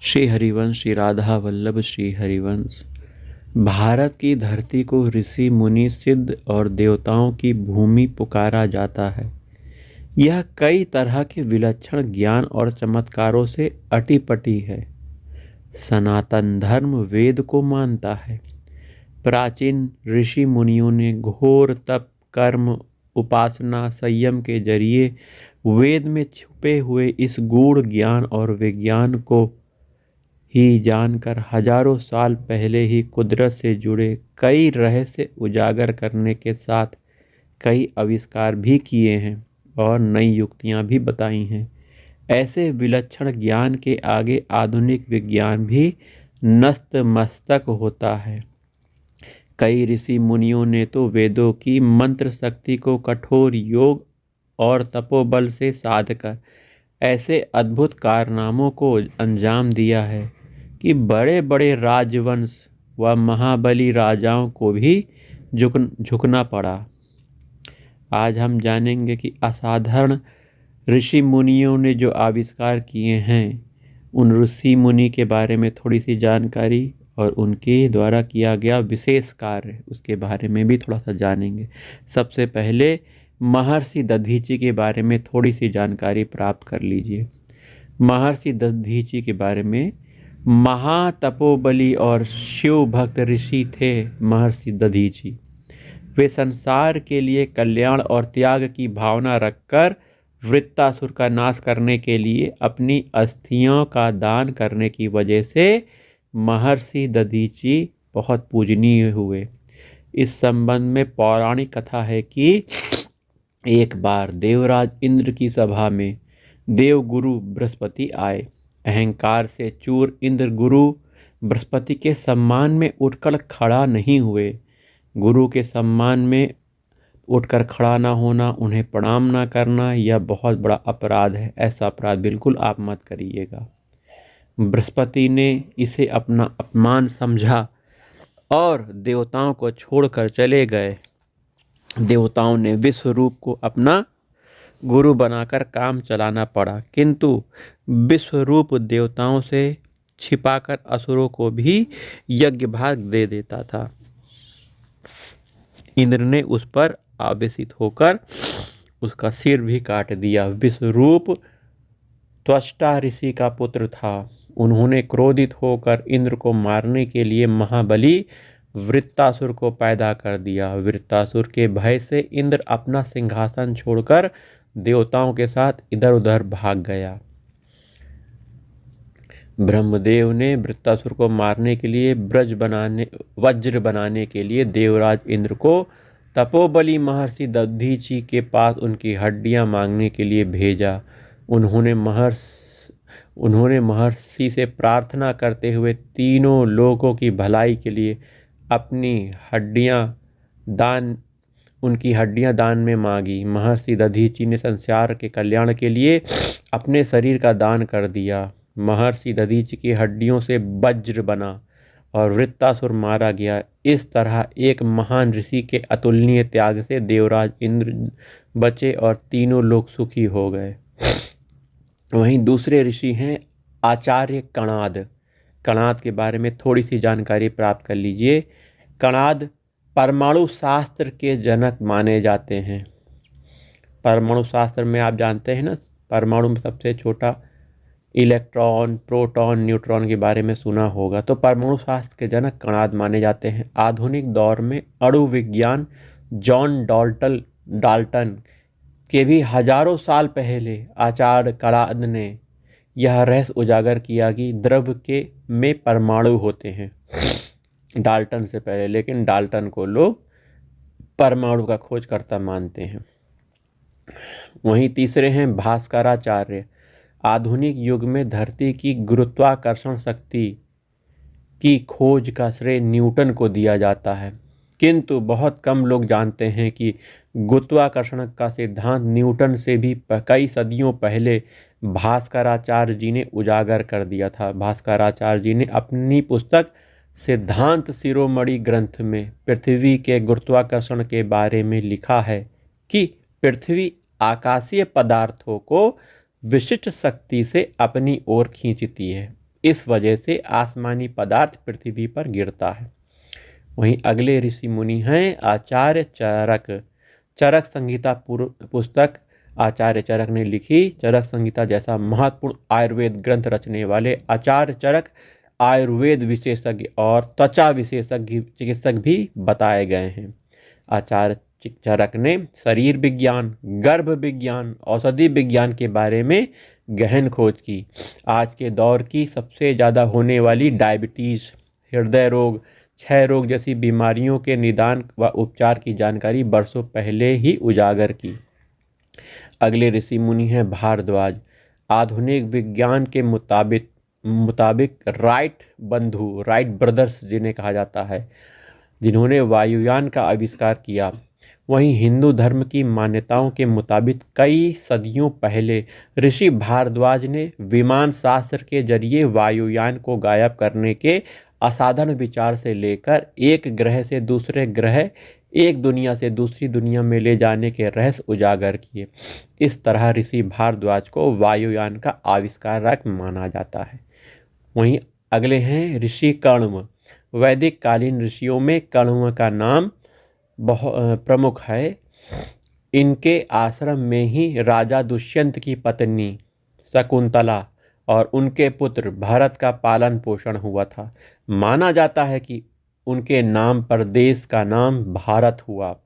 श्री हरिवंश श्री राधा वल्लभ श्री हरिवंश। भारत की धरती को ऋषि मुनि सिद्ध और देवताओं की भूमि पुकारा जाता है। यह कई तरह के विलक्षण ज्ञान और चमत्कारों से अटी-पटी है। सनातन धर्म वेद को मानता है। प्राचीन ऋषि मुनियों ने घोर तप, कर्म, उपासना, संयम के जरिए वेद में छुपे हुए इस गूढ़ ज्ञान और विज्ञान को ही जानकर हजारों साल पहले ही कुदरत से जुड़े कई रहस्य उजागर करने के साथ कई आविष्कार भी किए हैं और नई युक्तियां भी बताई हैं। ऐसे विलक्षण ज्ञान के आगे आधुनिक विज्ञान भी नतमस्तक होता है। कई ऋषि मुनियों ने तो वेदों की मंत्र शक्ति को कठोर योग और तपोबल से साध कर ऐसे अद्भुत कारनामों को अंजाम दिया है कि बड़े बड़े राजवंश व महाबली राजाओं को भी झुकना पड़ा। आज हम जानेंगे कि असाधारण ऋषि मुनियों ने जो आविष्कार किए हैं, उन ऋषि मुनि के बारे में थोड़ी सी जानकारी और उनके द्वारा किया गया विशेष कार्य, उसके बारे में भी थोड़ा सा जानेंगे। सबसे पहले महर्षि दधीचि के बारे में थोड़ी सी जानकारी प्राप्त कर लीजिए। महर्षि दधीचि के बारे में महातपोबली और शिव भक्त ऋषि थे महर्षि दधीचि। वे संसार के लिए कल्याण और त्याग की भावना रखकर वृत्तासुर का नाश करने के लिए अपनी अस्थियों का दान करने की वजह से महर्षि दधीचि बहुत पूजनीय हुए। इस संबंध में पौराणिक कथा है कि एक बार देवराज इंद्र की सभा में देवगुरु बृहस्पति आए। अहंकार से चूर इंद्र गुरु बृहस्पति के सम्मान में उठकर खड़ा नहीं हुए। गुरु के सम्मान में उठकर खड़ा ना होना, उन्हें प्रणाम ना करना, यह बहुत बड़ा अपराध है। ऐसा अपराध बिल्कुल आप मत करिएगा। बृहस्पति ने इसे अपना अपमान समझा और देवताओं को छोड़कर चले गए। देवताओं ने विश्वरूप को अपना गुरु बनाकर काम चलाना पड़ा, किंतु विश्वरूप देवताओं से छिपाकर असुरों को भी यज्ञ भाग दे देता था। इंद्र ने उस पर आवेशित होकर उसका सिर भी काट दिया। विश्वरूप त्वष्टा ऋषि का पुत्र था। उन्होंने क्रोधित होकर इंद्र को मारने के लिए महाबली वृत्तासुर को पैदा कर दिया। वृत्तासुर के भय से इंद्र अपना सिंहासन छोड़कर देवताओं के साथ इधर उधर भाग गया। ब्रह्मदेव ने वृत्तासुर को मारने के लिए वज्र बनाने के लिए देवराज इंद्र को तपोबली महर्षि दधीचि के पास उनकी हड्डियां मांगने के लिए भेजा। उन्होंने महर्षि से प्रार्थना करते हुए तीनों लोगों की भलाई के लिए उनकी हड्डियां दान में मांगी। महर्षि दधीचि ने संसार के कल्याण के लिए अपने शरीर का दान कर दिया। महर्षि दधीचि की हड्डियों से वज्र बना और वृत्तासुर मारा गया। इस तरह एक महान ऋषि के अतुलनीय त्याग से देवराज इंद्र बचे और तीनों लोग सुखी हो गए। वहीं दूसरे ऋषि हैं आचार्य कणाद। कणाद के बारे में थोड़ी सी जानकारी प्राप्त कर लीजिए। कणाद परमाणु शास्त्र के जनक माने जाते हैं। परमाणु शास्त्र में आप जानते हैं ना, परमाणु में सबसे छोटा इलेक्ट्रॉन, प्रोटॉन, न्यूट्रॉन के बारे में सुना होगा। तो परमाणु शास्त्र के जनक कणाद माने जाते हैं। आधुनिक दौर में अणु विज्ञान जॉन डाल्टन के भी हजारों साल पहले आचार्य कणाद ने यह रहस्य उजागर किया कि द्रव्य में परमाणु होते हैं। डाल्टन से पहले, लेकिन डाल्टन को लोग परमाणु का खोजकर्ता मानते हैं। वहीं तीसरे हैं भास्कराचार्य। आधुनिक युग में धरती की गुरुत्वाकर्षण शक्ति की खोज का श्रेय न्यूटन को दिया जाता है, किंतु बहुत कम लोग जानते हैं कि गुरुत्वाकर्षण का सिद्धांत न्यूटन से भी कई सदियों पहले भास्कराचार्य जी ने उजागर कर दिया था। भास्कराचार्य जी ने अपनी पुस्तक सिद्धांत शिरोमणि ग्रंथ में पृथ्वी के गुरुत्वाकर्षण के बारे में लिखा है कि पृथ्वी आकाशीय पदार्थों को विशिष्ट शक्ति से अपनी ओर खींचती है। इस वजह से आसमानी पदार्थ पृथ्वी पर गिरता है। वहीं अगले ऋषि मुनि हैं आचार्य चरक। चरक संहिता पुस्तक आचार्य चरक ने लिखी। चरक संहिता जैसा महत्वपूर्ण आयुर्वेद ग्रंथ रचने वाले आचार्य चरक आयुर्वेद विशेषज्ञ और त्वचा विशेषज्ञ चिकित्सक भी बताए गए हैं। आचार्य चरक ने शरीर विज्ञान, गर्भ विज्ञान, औषधि विज्ञान के बारे में गहन खोज की। आज के दौर की सबसे ज़्यादा होने वाली डायबिटीज़, हृदय रोग, क्षय रोग जैसी बीमारियों के निदान व उपचार की जानकारी वर्षों पहले ही उजागर की। अगले ऋषि मुनि हैं भारद्वाज। आधुनिक विज्ञान के मुताबिक राइट ब्रदर्स जिन्हें कहा जाता है, जिन्होंने वायुयान का आविष्कार किया। वहीं हिंदू धर्म की मान्यताओं के मुताबिक कई सदियों पहले ऋषि भारद्वाज ने विमान शास्त्र के जरिए वायुयान को गायब करने के असाधारण विचार से लेकर एक ग्रह से दूसरे ग्रह, एक दुनिया से दूसरी दुनिया में ले जाने के रहस्य उजागर किए। इस तरह ऋषि भारद्वाज को वायुयान का आविष्कारक माना जाता है। वहीं अगले हैं ऋषि कण्व। वैदिक कालीन ऋषियों में कण्व का नाम बहुत प्रमुख है। इनके आश्रम में ही राजा दुष्यंत की पत्नी शकुंतला और उनके पुत्र भरत का पालन पोषण हुआ था। माना जाता है कि उनके नाम पर देश का नाम भारत हुआ।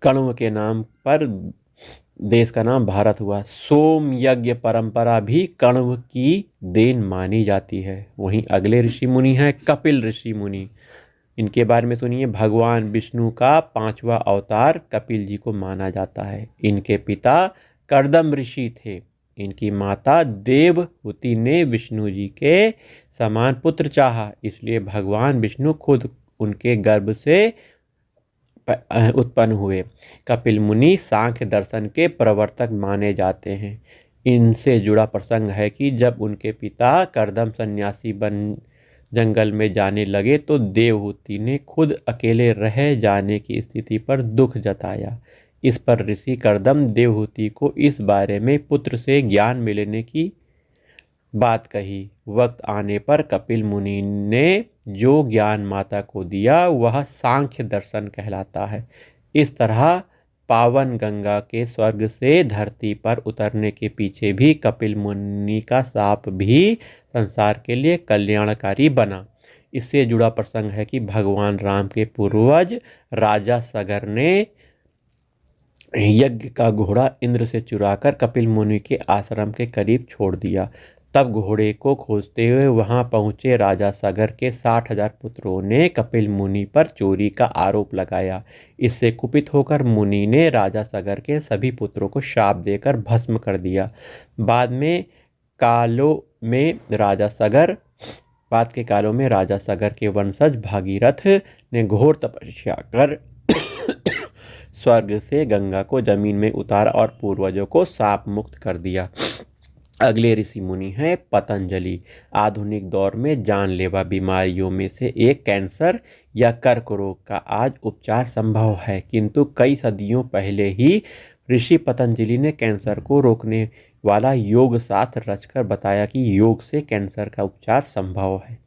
कण्व के नाम पर देश का नाम भारत हुआ। सोम यज्ञ परंपरा भी कण्व की देन मानी जाती है। वहीं अगले ऋषि मुनि हैं कपिल ऋषि मुनि। इनके बारे में सुनिए। भगवान विष्णु का 5वां अवतार कपिल जी को माना जाता है। इनके पिता कर्दम ऋषि थे। इनकी माता देवहूति ने विष्णु जी के समान पुत्र चाहा, इसलिए भगवान विष्णु खुद उनके गर्भ से उत्पन्न हुए। कपिल मुनि सांख्य दर्शन के प्रवर्तक माने जाते हैं। इनसे जुड़ा प्रसंग है कि जब उनके पिता कर्दम सन्यासी बन जंगल में जाने लगे तो देवहूति ने खुद अकेले रह जाने की स्थिति पर दुख जताया। इस पर ऋषि कर्दम देवहूति को इस बारे में पुत्र से ज्ञान मिलने की बात कही। वक्त आने पर कपिल मुनि ने जो ज्ञान माता को दिया वह सांख्य दर्शन कहलाता है। इस तरह पावन गंगा के स्वर्ग से धरती पर उतरने के पीछे भी कपिल मुनि का शाप भी संसार के लिए कल्याणकारी बना। इससे जुड़ा प्रसंग है कि भगवान राम के पूर्वज राजा सगर ने यज्ञ का घोड़ा इंद्र से चुराकर कपिल मुनि के आश्रम के करीब छोड़ दिया। तब घोड़े को खोजते हुए वहां पहुंचे राजा सगर के 60,000 पुत्रों ने कपिल मुनि पर चोरी का आरोप लगाया। इससे कुपित होकर मुनि ने राजा सगर के सभी पुत्रों को शाप देकर भस्म कर दिया। बाद के कालों में राजा सगर के वंशज भागीरथ ने घोर तपस्या कर स्वर्ग से गंगा को जमीन में उतारा और पूर्वजों को शाप मुक्त कर दिया। अगले ऋषि मुनि हैं पतंजलि। आधुनिक दौर में जानलेवा बीमारियों में से एक कैंसर या कर्क रोग का आज उपचार संभव है, किंतु कई सदियों पहले ही ऋषि पतंजलि ने कैंसर को रोकने वाला योग शास्त्र रचकर बताया कि योग से कैंसर का उपचार संभव है।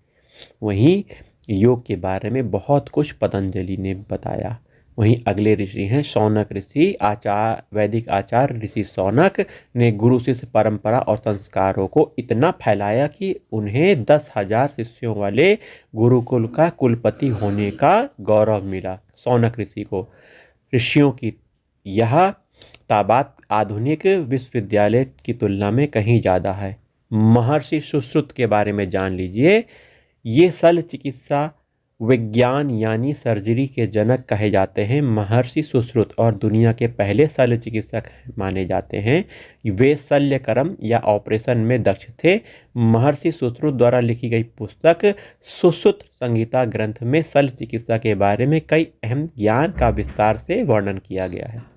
वहीं योग के बारे में बहुत कुछ पतंजलि ने बताया। वहीं अगले ऋषि हैं शौनक ऋषि। वैदिक आचार्य ऋषि शौनक ने गुरु शिष्य परंपरा और संस्कारों को इतना फैलाया कि उन्हें 10,000 शिष्यों वाले गुरुकुल का कुलपति होने का गौरव मिला। शौनक ऋषि को ऋषियों की यह तादाद आधुनिक विश्वविद्यालय की तुलना में कहीं ज़्यादा है। महर्षि सुश्रुत के बारे में जान लीजिए। ये शल्य चिकित्सा विज्ञान यानी सर्जरी के जनक कहे जाते हैं। महर्षि सुश्रुत और दुनिया के पहले शल्य चिकित्सक माने जाते हैं। वे शल्यकर्म या ऑपरेशन में दक्ष थे। महर्षि सुश्रुत द्वारा लिखी गई पुस्तक सुश्रुत संहिता ग्रंथ में शल्य चिकित्सा के बारे में कई अहम ज्ञान का विस्तार से वर्णन किया गया है।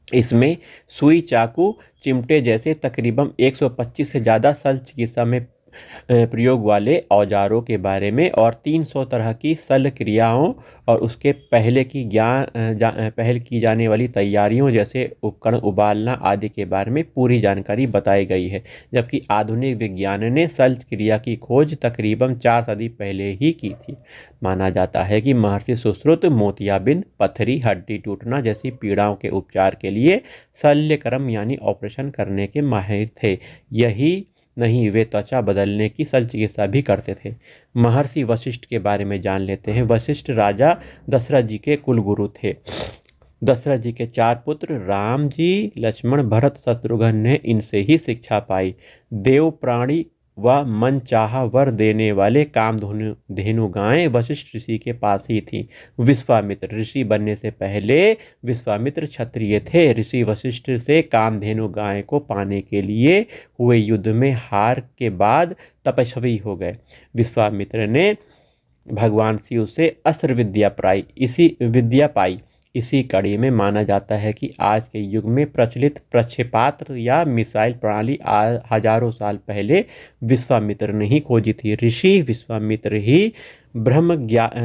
इसमें सुई, चाकू, चिमटे जैसे तकरीबन 125 से ज़्यादा शल्य चिकित्सा में प्रयोग वाले औजारों के बारे में और 300 तरह की शल्य क्रियाओं और उसके पहले पहल की जाने वाली तैयारियों जैसे उपकरण उबालना आदि के बारे में पूरी जानकारी बताई गई है। जबकि आधुनिक विज्ञान ने शल्य क्रिया की खोज तकरीबन 4 सदी पहले ही की थी। माना जाता है कि महर्षि सुश्रुत मोतियाबिंद, पथरी, हड्डी टूटना जैसी पीड़ाओं के उपचार के लिए शल्यक्रम यानी ऑपरेशन करने के माहिर थे। यही नहीं, वे त्वचा बदलने की शल्य चिकित्सा भी करते थे। महर्षि वशिष्ठ के बारे में जान लेते हैं। वशिष्ठ राजा दशरथ जी के कुलगुरु थे। दशरथ जी के 4 पुत्र राम जी, लक्ष्मण, भरत, शत्रुघ्न ने इनसे ही शिक्षा पाई। देव प्राणी व मन चाहा वर देने वाले कामधेनु गायें वशिष्ठ ऋषि के पास ही थीं। विश्वामित्र ऋषि बनने से पहले विश्वामित्र क्षत्रिय थे। ऋषि वशिष्ठ से कामधेनु गाय को पाने के लिए हुए युद्ध में हार के बाद तपस्वी हो गए। विश्वामित्र ने भगवान शिव से अस्त्र विद्या पाई। इसी कड़ी में माना जाता है कि आज के युग में प्रचलित प्रक्षेपास्त्र या मिसाइल प्रणाली हजारों साल पहले विश्वामित्र ने ही खोजी थी। ऋषि विश्वामित्र ही ब्रह्म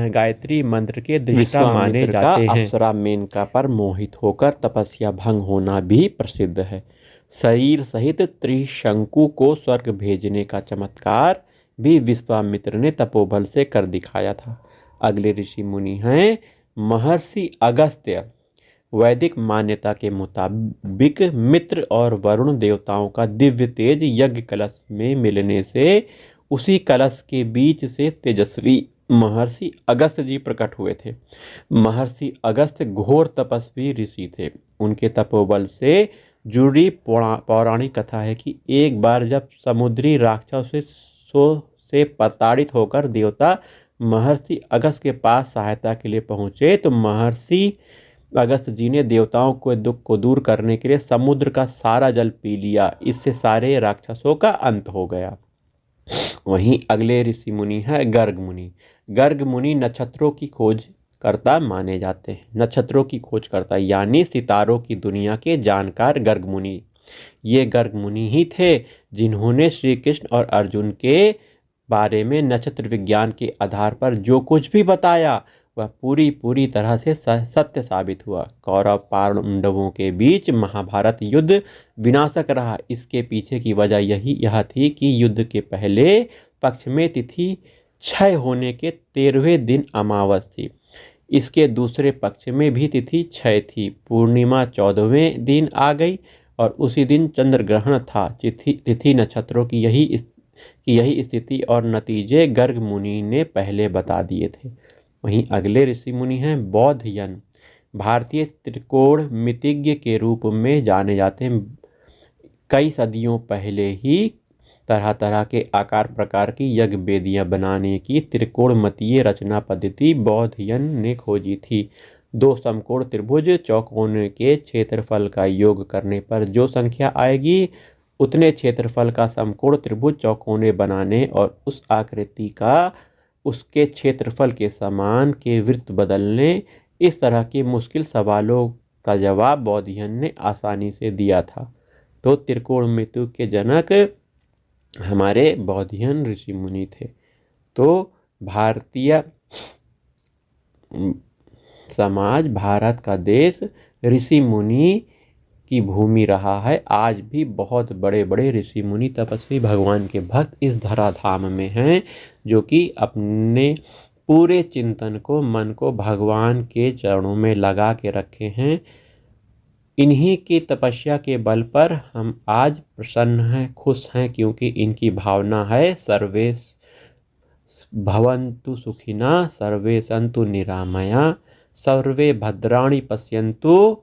गायत्री मंत्र के दृष्टा माने जाते हैं। अप्सरा मेनका पर मोहित होकर तपस्या भंग होना भी प्रसिद्ध है। शरीर सहित त्रिशंकु को स्वर्ग भेजने का चमत्कार भी विश्वामित्र ने तपोबल से कर दिखाया था। अगले ऋषि मुनि हैं महर्षि अगस्त्य। वैदिक मान्यता के मुताबिक मित्र और वरुण देवताओं का दिव्य तेज यज्ञ कलश में मिलने से उसी कलश के बीच से तेजस्वी महर्षि अगस्त्य जी प्रकट हुए थे। महर्षि अगस्त्य घोर तपस्वी ऋषि थे। उनके तपोबल से जुड़ी पौराणिक कथा है कि एक बार जब समुद्री राक्षसों से प्रताड़ित होकर देवता महर्षि अगस्त्य के पास सहायता के लिए पहुंचे तो महर्षि अगस्त्य जी ने देवताओं के दुख को दूर करने के लिए समुद्र का सारा जल पी लिया। इससे सारे राक्षसों का अंत हो गया। वहीं अगले ऋषि मुनि है गर्ग मुनि। गर्ग मुनि नक्षत्रों की खोज करता माने जाते हैं। नक्षत्रों की खोज करता यानी सितारों की दुनिया के जानकार गर्ग मुनि। ये गर्ग मुनि ही थे जिन्होंने श्री कृष्ण और अर्जुन के बारे में नक्षत्र विज्ञान के आधार पर जो कुछ भी बताया वह पूरी तरह से सत्य साबित हुआ। कौरव पांडवों के बीच महाभारत युद्ध विनाशक रहा। इसके पीछे की वजह यह थी कि युद्ध के पहले पक्ष में तिथि क्षय होने के 13वें दिन अमावस थी। इसके दूसरे पक्ष में भी तिथि क्षय थी। पूर्णिमा 14वें दिन आ गई और उसी दिन चंद्र ग्रहण था। तिथि नक्षत्रों की यही स्थिति और नतीजे गर्ग मुनि ने पहले बता दिए थे। वहीं अगले ऋषि मुनि हैं बौद्धयन। भारतीय त्रिकोणमितिज्ञ के रूप में जाने जाते हैं। कई सदियों पहले ही तरह तरह के आकार प्रकार की यज्ञ वेदियां बनाने की त्रिकोणमितीय रचना पद्धति बौद्धयन ने खोजी थी। 2 समकोण त्रिभुज चौकोन के क्षेत्रफल का योग करने पर जो संख्या आएगी उतने क्षेत्रफल का समकोण त्रिभुज चौकोने बनाने और उस आकृति का उसके क्षेत्रफल के समान के वृत्त बदलने, इस तरह के मुश्किल सवालों का जवाब बौद्धयन ने आसानी से दिया था। तो त्रिकोणमिति के जनक हमारे बौद्धयन ऋषि मुनि थे। तो भारतीय समाज, भारत का देश ऋषि मुनि की भूमि रहा है। आज भी बहुत बड़े बड़े ऋषि मुनि तपस्वी भगवान के भक्त इस धराधाम में हैं जो कि अपने पूरे चिंतन को, मन को भगवान के चरणों में लगा के रखे हैं। इन्हीं की तपस्या के बल पर हम आज प्रसन्न हैं, खुश हैं, क्योंकि इनकी भावना है सर्वे भवन्तु सुखिनः, सर्वे सन्तु निरामया, सर्वे भद्राणि पश्यन्तु